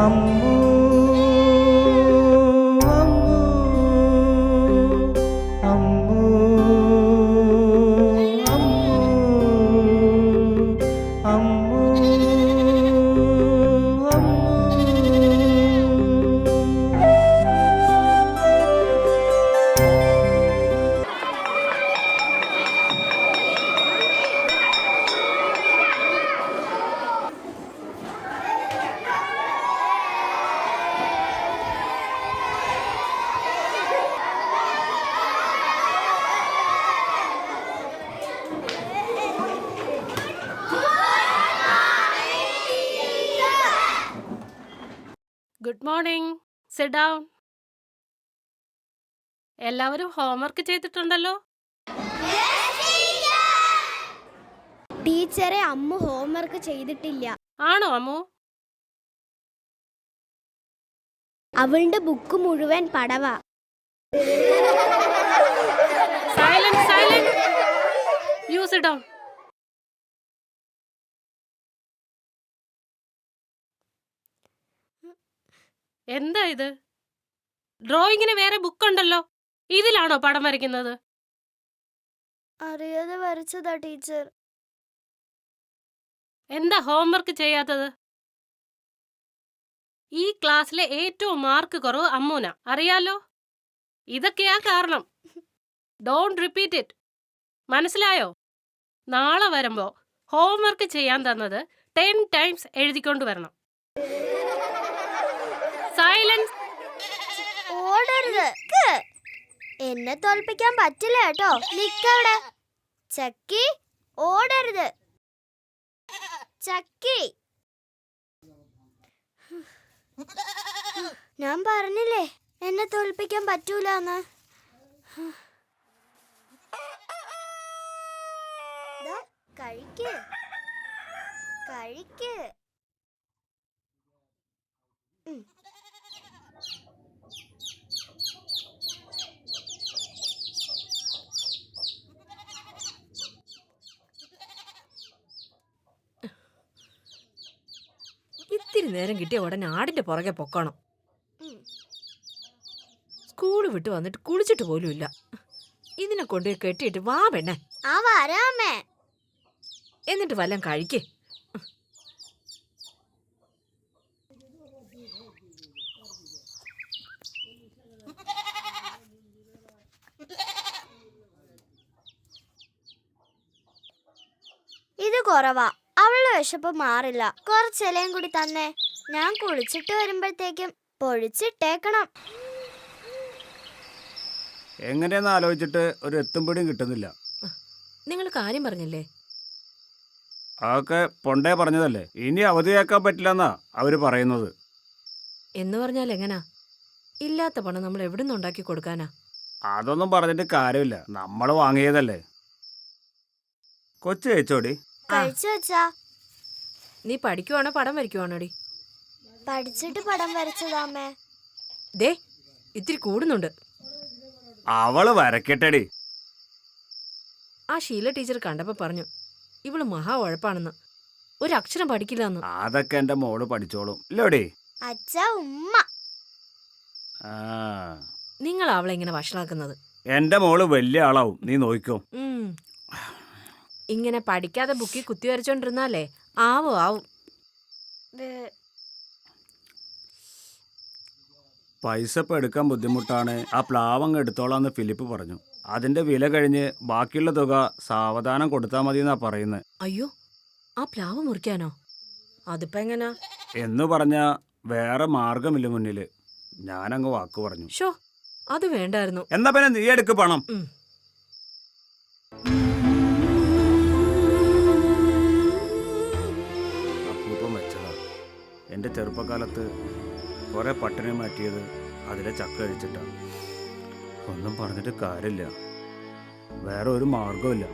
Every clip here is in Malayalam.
Ammu Ammu Ammu Ammu Ammu good morning. Sit down. എല്ലാവരും ഹോംവർക്ക് ചെയ്തിട്ടുണ്ടല്ലോ. ടീച്ചറെ, അമ്മു ഹോംവർക്ക് ചെയ്തിട്ടില്ല. ആണോ അമ്മു? അവളുടെ ബുക്ക് മുഴുവൻ പടവാ. Silent silent. You sit down. എന്താ ഇത്? ഡ്രോയിങ്ങിന് വേറെ ബുക്ക് ഉണ്ടല്ലോ, ഇതിലാണോ പടം വരയ്ക്കുന്നത്? അറിയാതെ വരച്ചതാ ടീച്ചർ. എന്താ ഹോംവർക്ക് ചെയ്യാത്തത്? ഈ ക്ലാസ്സിലെ ഏറ്റവും മാർക്ക് കുറവ് അമ്മൂന, അറിയാലോ. ഇതൊക്കെയാ കാരണം. Don't repeat it. മനസ്സിലായോ? നാളെ വരുമ്പോ ഹോംവർക്ക് ചെയ്യാൻ തന്നത് 10 ടൈംസ് എഴുതിക്കൊണ്ട് വരണം. സൈലൻസ്. ഓടരുത്. എന്നെ തോൽപ്പിക്കാൻ പറ്റില്ല കേട്ടോ. നിക്കവിടെ. ചക്കി, ഓടരുത്. ചക്കി, ഞാൻ പറഞ്ഞില്ലേ എന്നെ തോൽപ്പിക്കാൻ പറ്റൂലെന്ന്. കഴിക്ക് കഴിക്ക്. ഇത്തിരി നേരം കിട്ടിയ ഉടനെ ആടിന്റെ പുറകെ പൊക്കണം. സ്കൂള് വിട്ട് വന്നിട്ട് കുളിച്ചിട്ട് പോലും ഇല്ല. ഇതിനെ കൊണ്ട് കെട്ടിയിട്ട് വാ പെണ്ണെ. എന്നിട്ട് വല്ലം കഴിക്കേ. ഇത് കുറവാ. അവളുടെ വിശപ്പ് മാറില്ല. കുറച്ചിലയും കൂടി തന്നെ. ഞാൻ കുളിച്ചിട്ട് വരുമ്പോഴത്തേക്കും പൊഴിച്ചിട്ടേക്കണം. എങ്ങനെയെന്ന് ആലോചിച്ചിട്ട് ഒരു എത്തുംപിടിയും കിട്ടുന്നില്ല. നിങ്ങൾ കാര്യം പറഞ്ഞല്ലേ? അതൊക്കെ പൊണ്ടേ പറഞ്ഞതല്ലേ. ഇനി അവധിയാക്കാൻ പറ്റില്ലെന്നാ അവര് പറയുന്നത്. എന്ന് പറഞ്ഞാൽ എങ്ങനാ? ഇല്ലാത്ത പണം നമ്മൾ എവിടുന്ന് ഉണ്ടാക്കി കൊടുക്കാനാ? അതൊന്നും പറഞ്ഞിട്ട് കാര്യമില്ല, നമ്മൾ വാങ്ങിയതല്ലേ. കൊച്ചു കഴിച്ചോടി. കഴിച്ചു വെച്ചാ. നീ പഠിക്കുവാണോ പടം വരയ്ക്കുവാണോടി? പഠിച്ചിട്ട് പടം വരച്ചതാമേ. ദേ, ഇത്തിരി കൂടുന്നുണ്ട്. അവള് വരക്കട്ടെടി. ആ ഷീല ടീച്ചർ കണ്ടപ്പോ പറഞ്ഞു ഇവള് മഹാ ഉഴപ്പാണെന്ന്. ഒരു അക്ഷരം പഠിക്കില്ലെന്ന്. അതൊക്കെ എന്റെ മോള് പഠിച്ചോളും ഇല്ലോടി. അച്ഛ, ഉമ്മ. നിങ്ങൾ അവളെ ഇങ്ങനെ വഷളാക്കുന്നത്. എന്റെ മോള് വലിയ ആളാവും, നീ നോക്കിക്കോ. ഇങ്ങനെ പഠിക്കാതെ ബുക്കിൽ കുത്തി വരച്ചോണ്ടിരുന്നാലേ ആവും. പൈസ ഇപ്പം എടുക്കാൻ ബുദ്ധിമുട്ടാണ്, ആ പ്ലാവങ്ങ് എടുത്തോളാന്ന് ഫിലിപ്പ് പറഞ്ഞു. അതിന്റെ വില കഴിഞ്ഞ് ബാക്കിയുള്ള തുക സാവധാനം കൊടുത്താൽ മതി എന്നാ പറയുന്നത്. അയ്യോ, ആ പ്ലാവ് മുറിക്കാനോ? അതിപ്പോ എങ്ങനാ എന്ന് പറഞ്ഞാ വേറെ മാർഗമില്ല മുന്നില്. ഞാനങ്ങ് വാക്ക് പറഞ്ഞു. ഷോ, അത് വേണ്ടായിരുന്നു. എന്നാ പിന്നെ നീ എടുക്ക് പണം. അപ്പൂപ്പം വെച്ചതാ. എൻ്റെ ചെറുപ്പകാലത്ത് കുറെ പട്ടിണി മാറ്റിയത് അതിലെ ചക്ക കഴിച്ചിട്ടാ. ഒന്നും പറഞ്ഞിട്ട് കാര്യമില്ല, വേറെ ഒരു മാർഗമില്ല.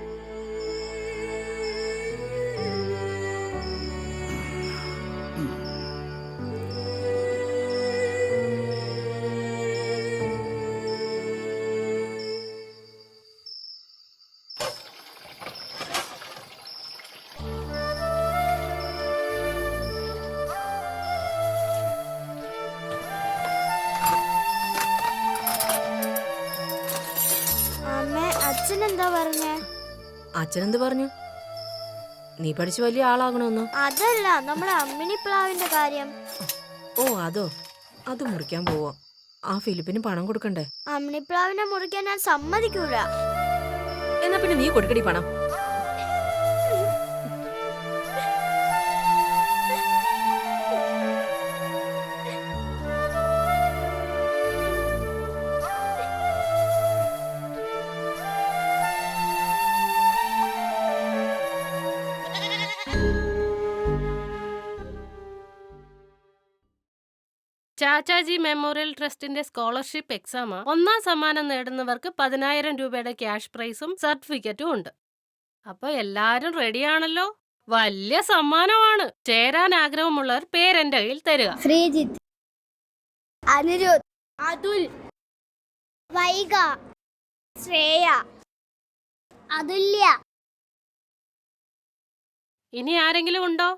അച്ഛനെന്ത് പറഞ്ഞു? നീ പഠിച്ച് വലിയ ആളാകണമെന്നോ? അതല്ല, നമ്മുടെ അമ്മിണി പ്ലാവിന്റെ കാര്യം. ഓ അതോ, അത് മുറിക്കാൻ പോവോ? ആ ഫിലിപ്പിന് പണം കൊടുക്കണ്ടേ? അമ്മിണി പ്ലാവിനെ മുറിക്കാൻ ഞാൻ സമ്മതിക്കൂല. എന്നാ പിന്നെ നീ കൊടുക്കടി പണം. ചാച്ചാജി മെമ്മോറിയൽ ട്രസ്റ്റിന്റെ സ്കോളർഷിപ്പ് എക്സാമാ. 1ാം സമ്മാനം നേടുന്നവർക്ക് 10,000 രൂപയുടെ ക്യാഷ് പ്രൈസും സർട്ടിഫിക്കറ്റും ഉണ്ട്. അപ്പൊ എല്ലാരും റെഡിയാണല്ലോ? വലിയ സമ്മാനമാണ്. ചേരാൻ ആഗ്രഹമുള്ളവർ പേരെന്റെ കയ്യിൽ തരിക. ശ്രീജിത്ത്, അനിരുദ്ധ്, അതുൽ, വൈഗ, ശ്രേയ, അതുല്യ. ഇനി ആരെങ്കിലും ഉണ്ടോ?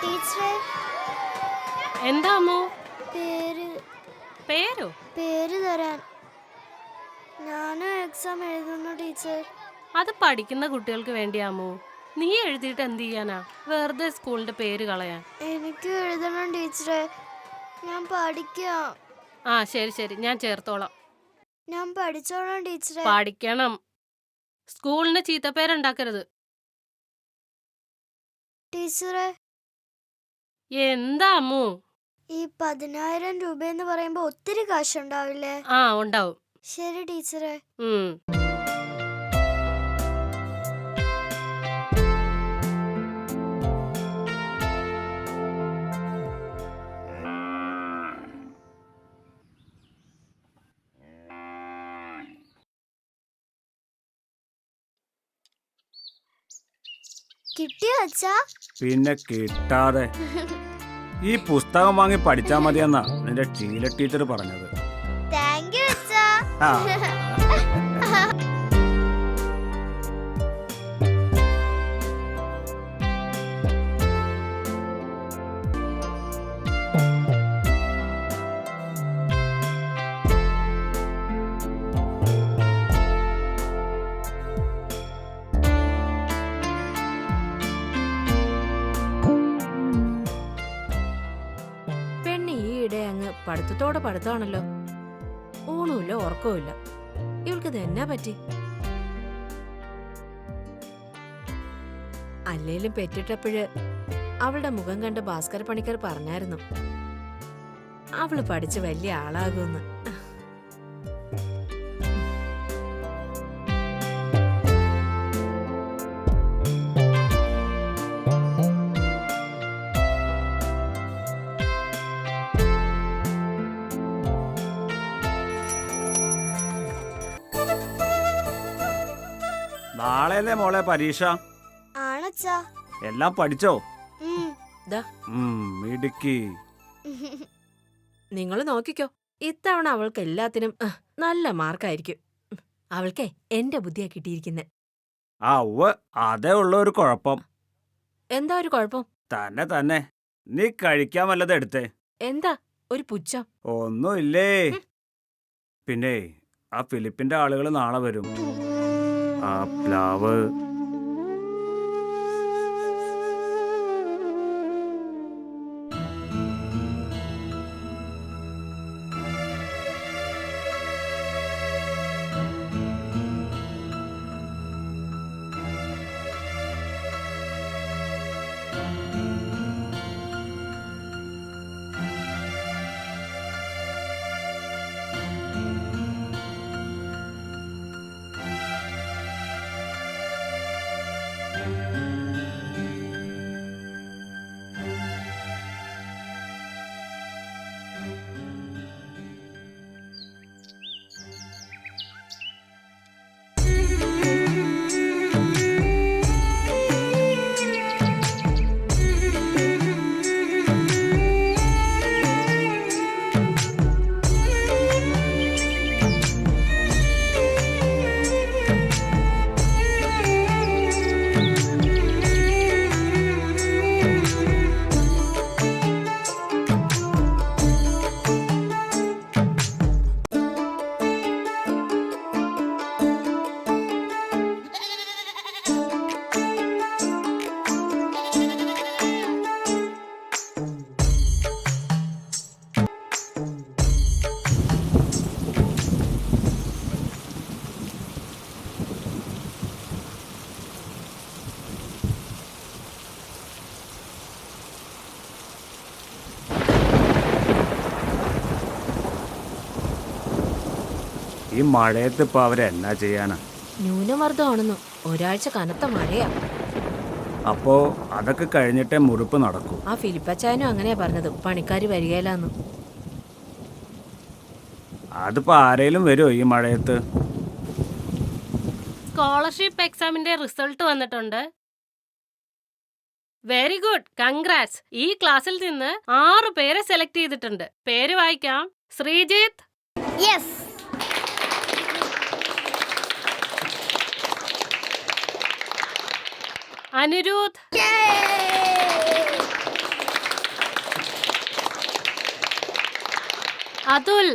ടീച്ചറെ, എന്താ അമ്മോ? പേര് പേരോ? പേര് തരാൻ. ഞാനും എക്സാം എഴുതുന്നു ടീച്ചർ. അത് പഠിക്കുന്ന കുട്ടികൾക്ക് വേണ്ടിയാമോ? നീ എഴുതിയിട്ട് എന്ത് ചെയ്യാനാ? വെറുതെ സ്കൂളിന്റെ പേര് കളയാൻ. എനിക്ക് എഴുതണം ടീച്ചറെ. ഞാൻ പഠിക്കാം. ആ ശരി ശരി, ഞാൻ ചേർത്തോളാം. ഞാൻ പഠിച്ചോളാം ടീച്ചറെ. പഠിക്കണം. സ്കൂളിന് ചീത്തപ്പേരുണ്ടാക്കരുത്. ടീച്ചറെ, എന്താ അമ്മു? ഈ 10,000 രൂപയെന്ന് പറയുമ്പോ ഒത്തിരി കാശുണ്ടാവില്ലേ? ആ ഉണ്ടാവും. ശരി ടീച്ചറെ. കിട്ടിയോ അച്ഛാ? പിന്നെ കിട്ടാതെ. ഈ പുസ്തകം വാങ്ങി പഠിച്ചാ മതിയെന്നാ നിന്റെ ഷീല ടീച്ചർ പറഞ്ഞത്. താങ്ക് യു അച്ഛാ. ആ. പഠിത്തത്തോടെ പഠിത്തമാണല്ലോ. ഊണുമില്ല ഉറക്കവുമില്ല. ഇവൾക്ക് ഇതെന്നാ പറ്റി? അല്ലേലും പെറ്റിട്ടപ്പോഴ് അവളുടെ മുഖം കണ്ട് ഭാസ്കര പണിക്കർ പറഞ്ഞായിരുന്നു അവള് പഠിച്ച് വലിയ ആളാകുമെന്ന്. നാളെയല്ലേ മോളെ പരീക്ഷ? ആണച്ചാ. എല്ലാം പഠിച്ചോ? മിടുക്കി. നിങ്ങൾ നോക്കിക്കോ, ഇത്തവണ അവൾക്ക് എല്ലാത്തിനും നല്ല മാർക്കായിരിക്കും. അവൾക്കേ എന്റെ ബുദ്ധിയാ കിട്ടിയിരിക്കുന്നെ. ആ ഉവ്വ്, അതേ ഉള്ള ഒരു കുഴപ്പം. എന്താ ഒരു കുഴപ്പം? തന്നെ നീ കഴിക്കാൻ വല്ലതും എടുത്തേ. എന്താ ഒരു പുച്ഛം? ഒന്നുമില്ലേ. പിന്നെ ആ ഫിലിപ്പിന്റെ ആളുകൾ നാളെ വരും. ആ പ്ലാവ് ഈ മഴയത്ത് ഇപ്പൊ അവരെന്നാ ചെയ്യാനാ? ന്യൂനമർദ്ദമാണെന്നു ഒരാഴ്ച കനത്ത മഴയാ. അപ്പോ അതൊക്കെ കഴിഞ്ഞിട്ടേ മുറിപ്പ് നടക്കൂ. ആ ഫിലിപ്പച്ചായനും അങ്ങനെയാ പറഞ്ഞത്, പണിക്കാര് വരികയില്ലാന്ന്. അതിപ്പോ ആരേലും വരുമോ ഈ മഴയത്ത്? സ്കോളർഷിപ്പ് എക്സാമിന്റെ റിസൾട്ട് വന്നിട്ടുണ്ട്. Very good, congrats. ഈ ക്ലാസ്സിൽ നിന്ന് 6 പേരെ സെലക്ട് ചെയ്തിട്ടുണ്ട്. പേര് വായിക്കാം. ശ്രീജിത്ത്, യെസ്. അനിരുദ്ധ്, അതുൽ,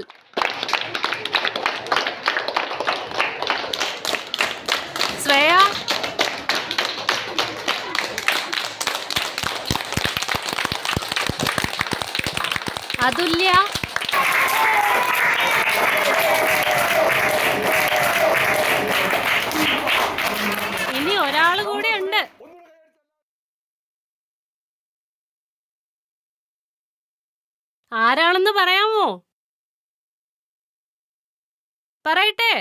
ശ്രേയ, അതുല്യ, ഇനി ഒരാൾ കൂടെ ഉണ്ട്. ആരാണെന്ന് പറയാമോ? പറയട്ടെ.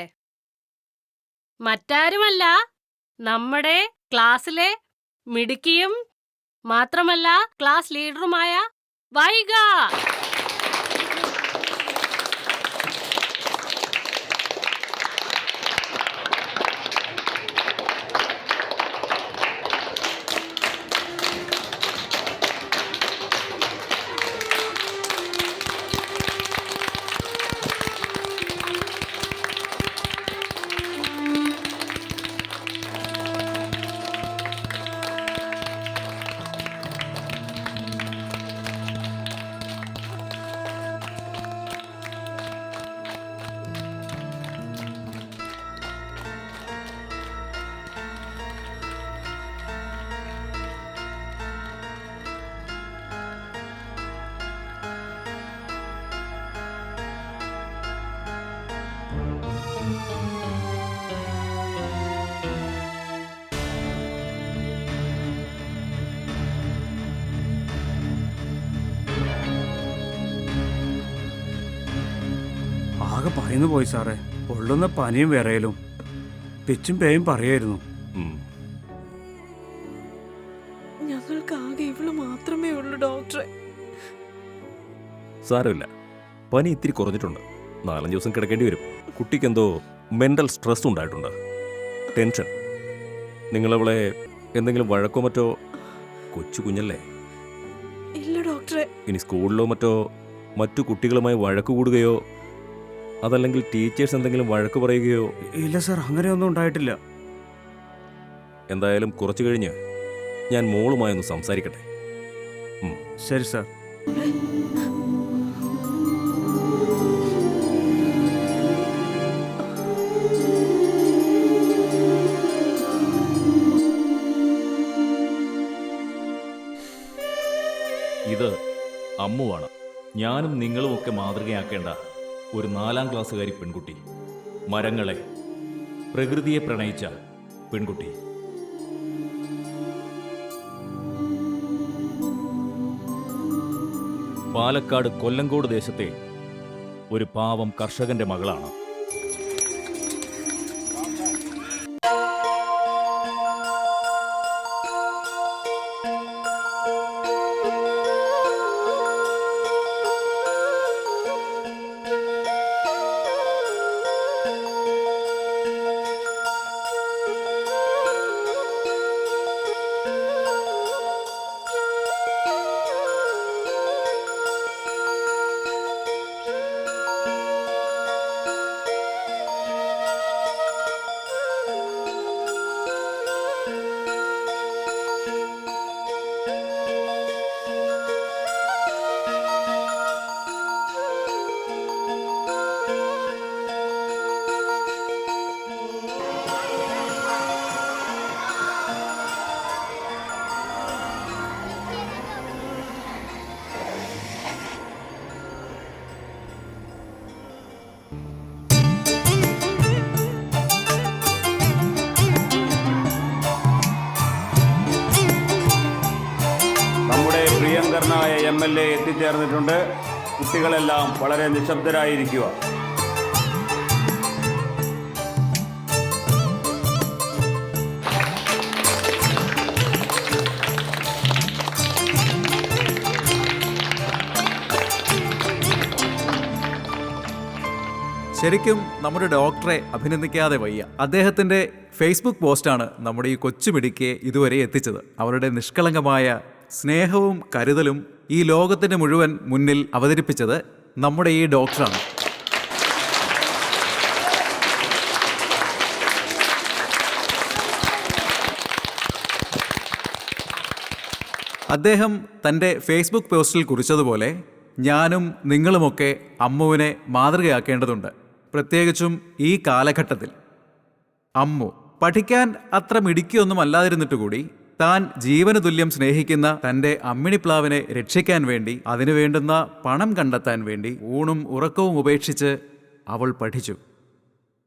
മറ്റാരുമല്ല, നമ്മുടെ ക്ലാസ്സിലെ മിടുക്കിയും മാത്രമല്ല ക്ലാസ് ലീഡറുമായ വൈഗ. ആകെ പറയുന്നു പോയി സാറേ. പൊള്ളുന്ന പനിയും വിറയലും പിച്ചും പേയും പറയായിരുന്നു. ഞങ്ങൾക്ക് ആകെ ഇവള് മാത്രമേ ഉള്ളൂ ഡോക്ടറെ. സാരമില്ല, പനി ഇത്തിരി കുറഞ്ഞിട്ടുണ്ട്. 4-5 ദിവസം കിടക്കേണ്ടി വരും. കുട്ടിക്ക് എന്തോ മെന്റൽ സ്ട്രെസ് ഉണ്ടായിട്ടുണ്ട്, ടെൻഷൻ. നിങ്ങളവളെ എന്തെങ്കിലും വഴക്കോ മറ്റോ? കൊച്ചു കുഞ്ഞല്ലേ. ഇല്ല ഡോക്ടറെ. ഇനി സ്കൂളിലോ മറ്റോ മറ്റു കുട്ടികളുമായി വഴക്ക് കൂടുകയോ അതല്ലെങ്കിൽ ടീച്ചേഴ്സ് എന്തെങ്കിലും വഴക്ക് പറയുകയോ? ഇല്ല സാർ, അങ്ങനെയൊന്നും ഉണ്ടായിട്ടില്ല. എന്തായാലും കുറച്ചു കഴിഞ്ഞ് ഞാൻ മോളുമായൊന്ന് സംസാരിക്കട്ടെ. ശരി സാർ. ഇത് അമ്മുവാണ്. ഞാനും നിങ്ങളുമൊക്കെ മാതൃകയാക്കേണ്ട ഒരു 4ാം ക്ലാസ്സുകാരി പെൺകുട്ടി. മരങ്ങളെ, പ്രകൃതിയെ പ്രണയിച്ച പെൺകുട്ടി. പാലക്കാട് കൊല്ലങ്കോട് ദേശത്തെ ഒരു പാവം കർഷകന്റെ മകളാണ്. പ്രിയങ്കരനായ MLA എത്തിച്ചേർന്നിട്ടുണ്ട്. കുട്ടികളെല്ലാം വളരെ നിശബ്ദരായിരിക്കുക. ശരിക്കും നമ്മുടെ ഡോക്ടറെ അഭിനന്ദിക്കാതെ വയ്യ. അദ്ദേഹത്തിന്റെ ഫേസ്ബുക്ക് പോസ്റ്റാണ് നമ്മുടെ ഈ കൊച്ചുമിടിക്കയെ ഇതുവരെ എത്തിച്ചത്. അവരുടെ നിഷ്കളങ്കമായ സ്നേഹവും കരുതലും ഈ ലോകത്തിന് മുഴുവൻ മുന്നിൽ അവതരിപ്പിച്ചത് നമ്മുടെ ഈ ഡോക്ടറാണ്. അദ്ദേഹം തൻ്റെ ഫേസ്ബുക്ക് പോസ്റ്റിൽ കുറിച്ചതുപോലെ ഞാനും നിങ്ങളുമൊക്കെ അമ്മുവിനെ മാതൃകയാക്കേണ്ടതുണ്ട്. പ്രത്യേകിച്ചും ഈ കാലഘട്ടത്തിൽ. അമ്മു പഠിക്കാൻ അത്ര മിടുക്കിയൊന്നും അല്ലാതിരുന്നിട്ട് കൂടി താൻ ജീവന് തുല്യം സ്നേഹിക്കുന്ന തൻ്റെ അമ്മിണിപ്ലാവിനെ രക്ഷിക്കാൻ വേണ്ടി, അതിനു വേണ്ടുന്ന പണം കണ്ടെത്താൻ വേണ്ടി ഊണും ഉറക്കവും ഉപേക്ഷിച്ച് അവൾ പഠിച്ചു.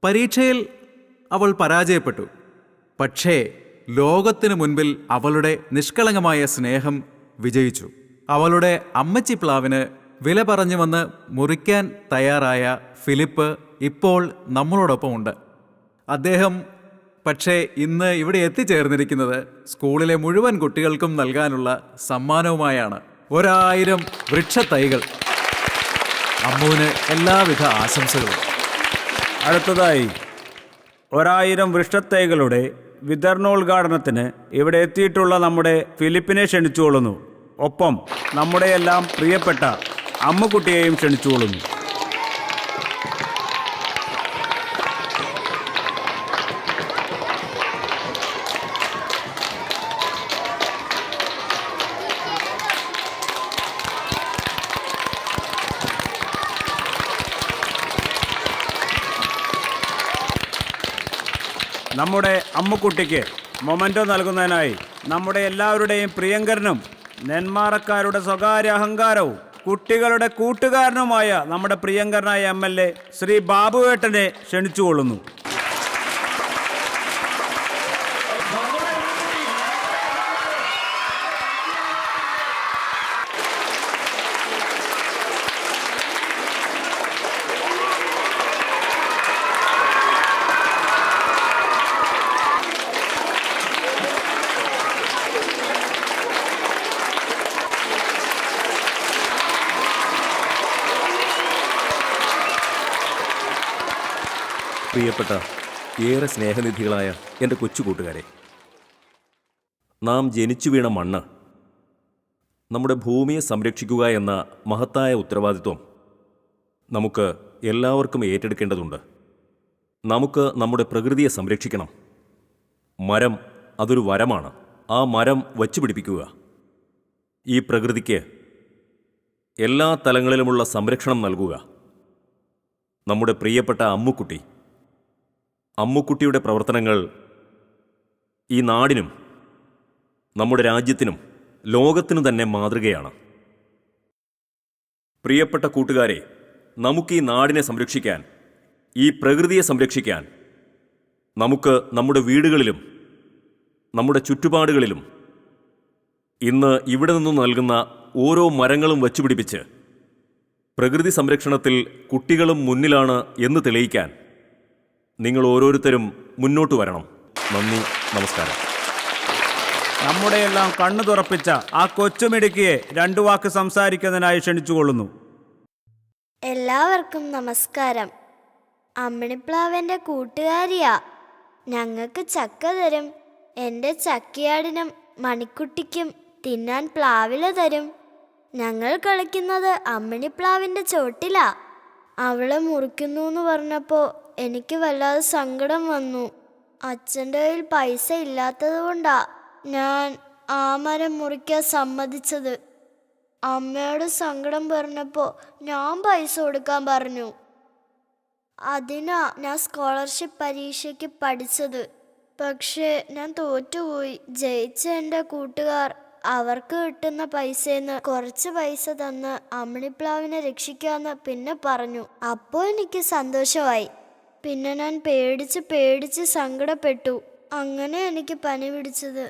പരീക്ഷയിൽ അവൾ പരാജയപ്പെട്ടു. പക്ഷേ ലോകത്തിനു മുൻപിൽ അവളുടെ നിഷ്കളങ്കമായ സ്നേഹം വിജയിച്ചു. അവളുടെ അമ്മച്ചി പ്ലാവിന് വില പറഞ്ഞു വന്ന് മുറിക്കാൻ തയ്യാറായ ഫിലിപ്പ് ഇപ്പോൾ നമ്മളോടൊപ്പമുണ്ട്. അദ്ദേഹം പക്ഷേ ഇന്ന് ഇവിടെ എത്തിച്ചേർന്നിരിക്കുന്നത് സ്കൂളിലെ മുഴുവൻ കുട്ടികൾക്കും നൽകാനുള്ള സമ്മാനവുമായാണ്. 1000 വൃക്ഷത്തൈകൾ. അമ്മുവിന് എല്ലാവിധ ആശംസകളും. അടുത്തതായി 1000 വൃക്ഷത്തൈകളുടെ വിതരണോദ്ഘാടനത്തിന് ഇവിടെ എത്തിയിട്ടുള്ള നമ്മുടെ ഫിലിപ്പിനെ ക്ഷണിച്ചുകൊള്ളുന്നു. ഒപ്പം നമ്മുടെ എല്ലാം പ്രിയപ്പെട്ട അമ്മുക്കുട്ടിയെയും ക്ഷണിച്ചുകൊള്ളുന്നു. നമ്മുടെ അമ്മുക്കുട്ടിക്ക് മൊമെന്റോ നൽകുന്നതിനായി നമ്മുടെ എല്ലാവരുടെയും പ്രിയങ്കരനും നെന്മാറക്കാരുടെ സ്വകാര്യ അഹങ്കാരവും കുട്ടികളുടെ കൂട്ടുകാരനുമായ നമ്മുടെ പ്രിയങ്കരനായ MLA ശ്രീ ബാബുവേട്ടനെ ക്ഷണിച്ചുകൊള്ളുന്നു. പ്രിയപ്പെട്ട ഏറെ സ്നേഹനിധികളായ എൻ്റെ കൊച്ചു കൂട്ടുകാരെ, നാം ജനിച്ചു വീണ മണ്ണ്, നമ്മുടെ ഭൂമിയെ സംരക്ഷിക്കുക എന്ന മഹത്തായ ഉത്തരവാദിത്വം നമുക്ക് എല്ലാവർക്കും ഏറ്റെടുക്കേണ്ടതുണ്ട്. നമുക്ക് നമ്മുടെ പ്രകൃതിയെ സംരക്ഷിക്കണം. മരം അതൊരു വരമാണ്. ആ മരം വച്ചുപിടിപ്പിക്കുക. ഈ പ്രകൃതിക്ക് എല്ലാ തലങ്ങളിലുമുള്ള സംരക്ഷണം നൽകുക. നമ്മുടെ പ്രിയപ്പെട്ട അമ്മുക്കുട്ടിയുടെ പ്രവർത്തനങ്ങൾ ഈ നാടിനും നമ്മുടെ രാജ്യത്തിനും ലോകത്തിനു തന്നെ മാതൃകയാണ്. പ്രിയപ്പെട്ട കൂട്ടുകാരെ, നമുക്ക് ഈ നാടിനെ സംരക്ഷിക്കാൻ, ഈ പ്രകൃതിയെ സംരക്ഷിക്കാൻ, നമുക്ക് നമ്മുടെ വീടുകളിലും നമ്മുടെ ചുറ്റുപാടുകളിലും ഇന്ന് ഇവിടെ നിന്നും നൽകുന്ന ഓരോ മരങ്ങളും വച്ചുപിടിപ്പിച്ച് പ്രകൃതി സംരക്ഷണത്തിൽ കുട്ടികളും മുന്നിലാണ് എന്ന് തെളിയിക്കാൻ നിങ്ങൾ ഓരോരുത്തരും മുന്നോട്ട് വരണം. നന്ദി, നമസ്കാരം. നമ്മുടെയെല്ലാം കണ്ണു തുറപ്പിച്ച ആ കൊച്ചുമിടുക്കിയെ 2 വാക്ക് സംസാരിക്കുന്നതിനായി ക്ഷണിച്ചുകൊള്ളുന്നു. എല്ലാവർക്കും നമസ്കാരം. അമ്മിണിപ്ലാവെൻ്റെ കൂട്ടുകാരിയാ. ഞങ്ങൾക്ക് ചക്ക തരും. എൻ്റെ ചക്കയാടിനും മണിക്കുട്ടിക്കും തിന്നാൻ പ്ലാവില തരും. ഞങ്ങൾ കളിക്കുന്നത് അമ്മിണിപ്ലാവിൻ്റെ ചോട്ടിലാ. അവളെ മുറിക്കുന്നു എന്ന് പറഞ്ഞപ്പോൾ എനിക്ക് വല്ലാതെ സങ്കടം വന്നു. അച്ഛൻ്റെ കയ്യിൽ പൈസ ഇല്ലാത്തത് കൊണ്ടാ ഞാൻ ആ മരം മുറിക്കാൻ സമ്മതിച്ചത്. അമ്മയോട് സങ്കടം പറഞ്ഞപ്പോൾ ഞാൻ പൈസ കൊടുക്കാൻ പറഞ്ഞു. അതിനാ ഞാൻ സ്കോളർഷിപ്പ് പരീക്ഷയ്ക്ക് പഠിച്ചത്. പക്ഷേ ഞാൻ തോറ്റുപോയി. ജയിച്ച എൻ്റെ കൂട്ടുകാർ അവർക്ക് കിട്ടുന്ന പൈസേന്ന് കുറച്ച് പൈസ തന്ന് അമ്മിണിപ്ലാവിനെ രക്ഷിക്കാമെന്ന് പിന്നെ പറഞ്ഞു. അപ്പോൾ എനിക്ക് സന്തോഷമായി. പിന്നെ ഞാൻ പേടിച്ച് സങ്കടപ്പെട്ടു. അങ്ങനെ എനിക്ക് പനി പിടിച്ചത്.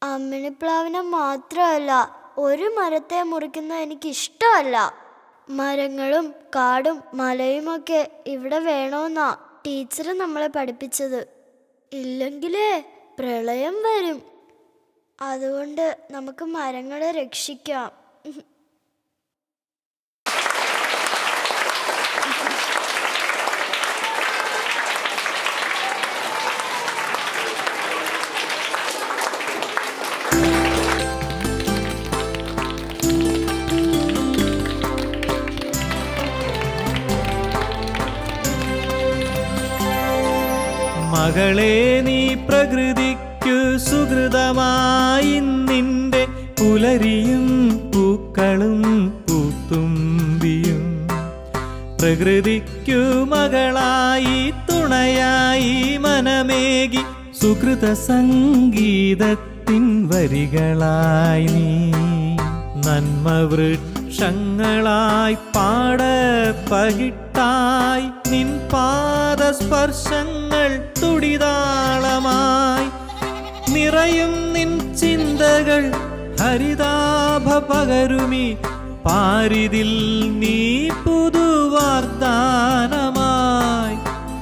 അമ്മിണിപ്ലാവിനെ മാത്രമല്ല, ഒരു മരത്തെ മുറിക്കുന്നത് എനിക്കിഷ്ടമല്ല. മരങ്ങളും കാടും മലയുമൊക്കെ ഇവിടെ വേണമെന്നാ ടീച്ചർ നമ്മളെ പഠിപ്പിച്ചത്. ഇല്ലെങ്കിലേ പ്രളയം വരും. അതുകൊണ്ട് നമുക്ക് മരങ്ങളെ രക്ഷിക്കാം. മകളെ നീ പ്രകൃതിക്കു സുഹൃതമായി നിന്റെ പുലരിയും പൂക്കളും പൂത്തുമ്പിയും പ്രകൃതിക്കു മകളായി തുണയായി മനമേകി സുഹൃത സംഗീതത്തിൻ വരികളായി നീ നന്മ വൃക്ഷങ്ങളായി പാടപ്പകിട്ടായി നിൻ പാദസ്പർശങ്ങൾ തുടിതാളമായി നിറയും നിൻ ചിന്തകൾ ഹരിതാഭ പകരുമി പാരിതിൽ നീ പുതുവാഗ്ദാനമായി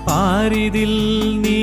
പാരിതിൽ നീ